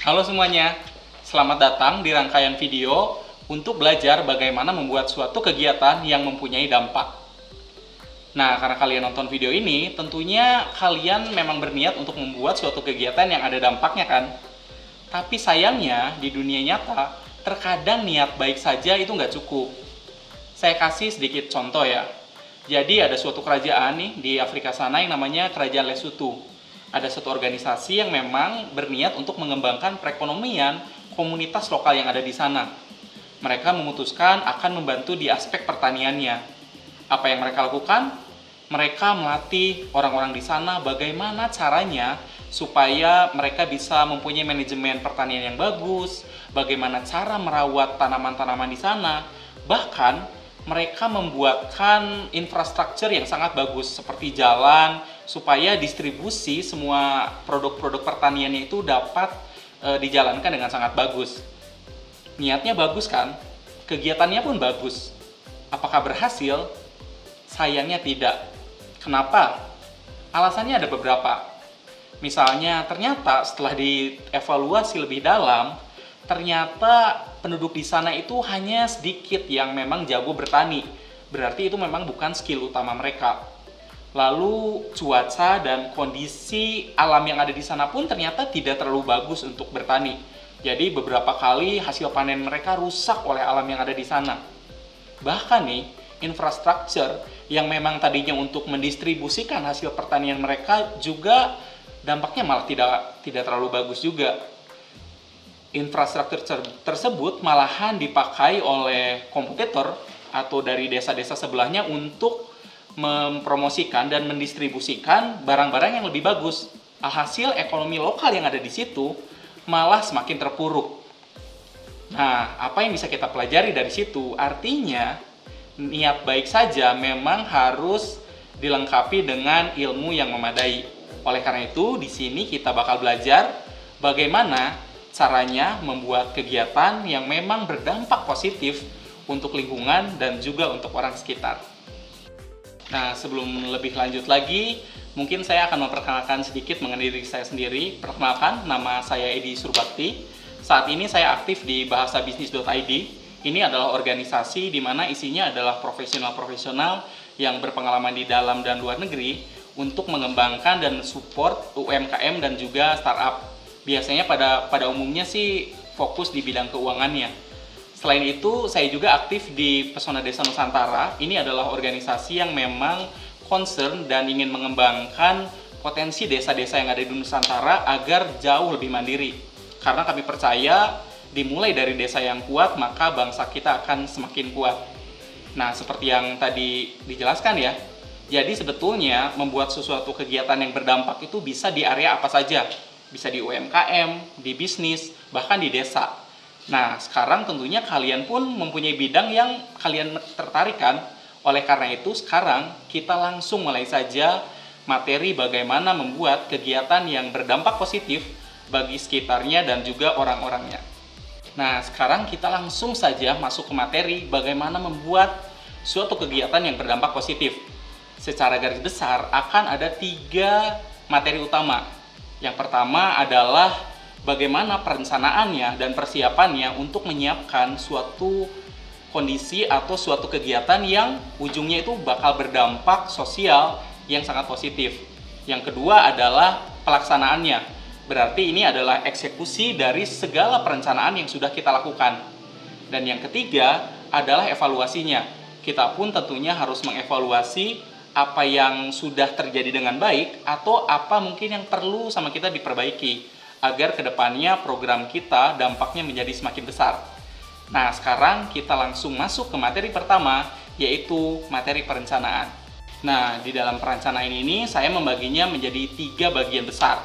Halo semuanya, selamat datang di rangkaian video untuk belajar bagaimana membuat suatu kegiatan yang mempunyai dampak. Nah, karena kalian nonton video ini, tentunya kalian memang berniat untuk membuat suatu kegiatan yang ada dampaknya kan? Tapi sayangnya, di dunia nyata, terkadang niat baik saja itu nggak cukup. Saya kasih sedikit contoh ya. Jadi ada suatu kerajaan nih di Afrika sana yang namanya Kerajaan Lesotho. Ada suatu organisasi yang memang berniat untuk mengembangkan perekonomian komunitas lokal yang ada di sana. Mereka memutuskan akan membantu di aspek pertaniannya. Apa yang mereka lakukan? Mereka melatih orang-orang di sana bagaimana caranya supaya mereka bisa mempunyai manajemen pertanian yang bagus, bagaimana cara merawat tanaman-tanaman di sana, bahkan mereka membuatkan infrastruktur yang sangat bagus seperti jalan supaya distribusi semua produk-produk pertaniannya itu dapat dijalankan dengan sangat bagus. Niatnya bagus kan? Kegiatannya pun bagus. Apakah berhasil? Sayangnya tidak. Kenapa? Alasannya ada beberapa. Misalnya ternyata setelah dievaluasi lebih dalam, ternyata penduduk di sana itu hanya sedikit yang memang jago bertani. Berarti itu memang bukan skill utama mereka. Lalu cuaca dan kondisi alam yang ada di sana pun ternyata tidak terlalu bagus untuk bertani. Jadi beberapa kali hasil panen mereka rusak oleh alam yang ada di sana. Bahkan nih, infrastruktur yang memang tadinya untuk mendistribusikan hasil pertanian mereka juga dampaknya malah tidak terlalu bagus juga. Infrastruktur tersebut malahan dipakai oleh kompetitor atau dari desa-desa sebelahnya untuk mempromosikan dan mendistribusikan barang-barang yang lebih bagus. Alhasil ekonomi lokal yang ada di situ malah semakin terpuruk. Nah, apa yang bisa kita pelajari dari situ? Artinya, niat baik saja memang harus dilengkapi dengan ilmu yang memadai. Oleh karena itu, di sini kita bakal belajar bagaimana caranya membuat kegiatan yang memang berdampak positif untuk lingkungan dan juga untuk orang sekitar. Nah, sebelum lebih lanjut lagi, mungkin saya akan memperkenalkan sedikit mengenai diri saya sendiri. Perkenalkan, nama saya Edi Surbakti. Saat ini saya aktif di bahasabisnis.id. Ini adalah organisasi di mana isinya adalah profesional-profesional yang berpengalaman di dalam dan luar negeri untuk mengembangkan dan support UMKM dan juga startup. Biasanya pada umumnya sih fokus di bidang keuangannya. Selain itu, saya juga aktif di Pesona Desa Nusantara. Ini adalah organisasi yang memang concern dan ingin mengembangkan potensi desa-desa yang ada di Nusantara agar jauh lebih mandiri. Karena kami percaya, dimulai dari desa yang kuat, maka bangsa kita akan semakin kuat. Nah, seperti yang tadi dijelaskan ya, jadi sebetulnya membuat sesuatu kegiatan yang berdampak itu bisa di area apa saja. Bisa di UMKM, di bisnis, bahkan di desa. Nah, sekarang tentunya kalian pun mempunyai bidang yang kalian tertarik kan? Oleh karena itu, sekarang kita langsung mulai saja materi bagaimana membuat kegiatan yang berdampak positif bagi sekitarnya dan juga orang-orangnya. Nah, sekarang kita langsung saja masuk ke materi bagaimana membuat suatu kegiatan yang berdampak positif. Secara garis besar akan ada 3 materi utama. Yang pertama adalah bagaimana perencanaannya dan persiapannya untuk menyiapkan suatu kondisi atau suatu kegiatan yang ujungnya itu bakal berdampak sosial yang sangat positif. Yang kedua adalah pelaksanaannya. Berarti ini adalah eksekusi dari segala perencanaan yang sudah kita lakukan. Dan yang ketiga adalah evaluasinya. Kita pun tentunya harus mengevaluasi apa yang sudah terjadi dengan baik atau apa mungkin yang perlu sama kita diperbaiki agar kedepannya program kita dampaknya menjadi semakin besar. Nah, sekarang kita langsung masuk ke materi pertama, yaitu materi perencanaan. Nah, di dalam perencanaan ini saya membaginya menjadi 3 bagian besar.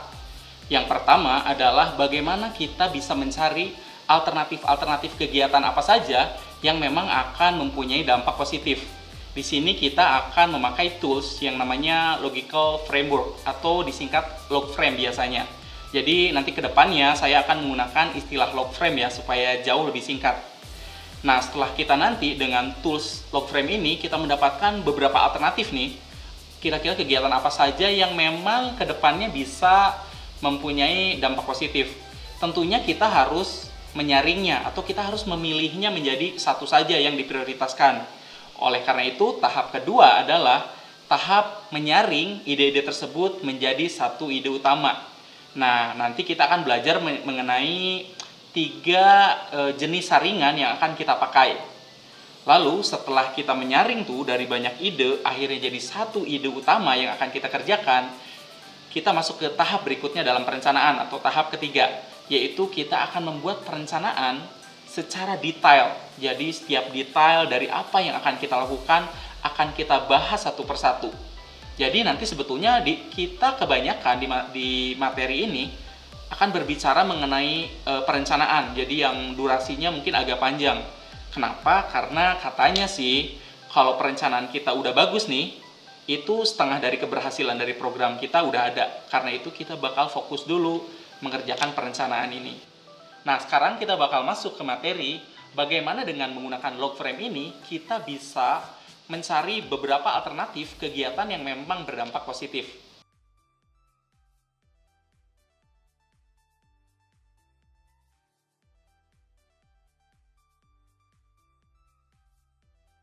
Yang pertama adalah bagaimana kita bisa mencari alternatif-alternatif kegiatan apa saja yang memang akan mempunyai dampak positif. Di sini kita akan memakai tools yang namanya logical framework atau disingkat logframe biasanya. Jadi nanti ke depannya saya akan menggunakan istilah logframe ya supaya jauh lebih singkat. Nah, setelah kita nanti dengan tools logframe ini kita mendapatkan beberapa alternatif nih. Kira-kira kegiatan apa saja yang memang ke depannya bisa mempunyai dampak positif. tentunya kita harus menyaringnya atau kita harus memilihnya menjadi satu saja yang diprioritaskan. Oleh karena itu, tahap kedua adalah tahap menyaring ide-ide tersebut menjadi satu ide utama. Nah, nanti kita akan belajar mengenai 3 jenis saringan yang akan kita pakai. Lalu setelah kita menyaring tuh dari banyak ide, akhirnya jadi satu ide utama yang akan kita kerjakan, kita masuk ke tahap berikutnya dalam perencanaan atau tahap ketiga, yaitu kita akan membuat perencanaan secara detail. Jadi setiap detail dari apa yang akan kita lakukan akan kita bahas satu persatu. Jadi nanti sebetulnya kita kebanyakan di materi ini akan berbicara mengenai perencanaan. Jadi yang durasinya mungkin agak panjang. Kenapa? Karena katanya sih kalau perencanaan kita udah bagus nih, itu setengah dari keberhasilan dari program kita udah ada. Karena itu kita bakal fokus dulu mengerjakan perencanaan ini. Nah, sekarang kita bakal masuk ke materi bagaimana dengan menggunakan log frame ini kita bisa mencari beberapa alternatif kegiatan yang memang berdampak positif.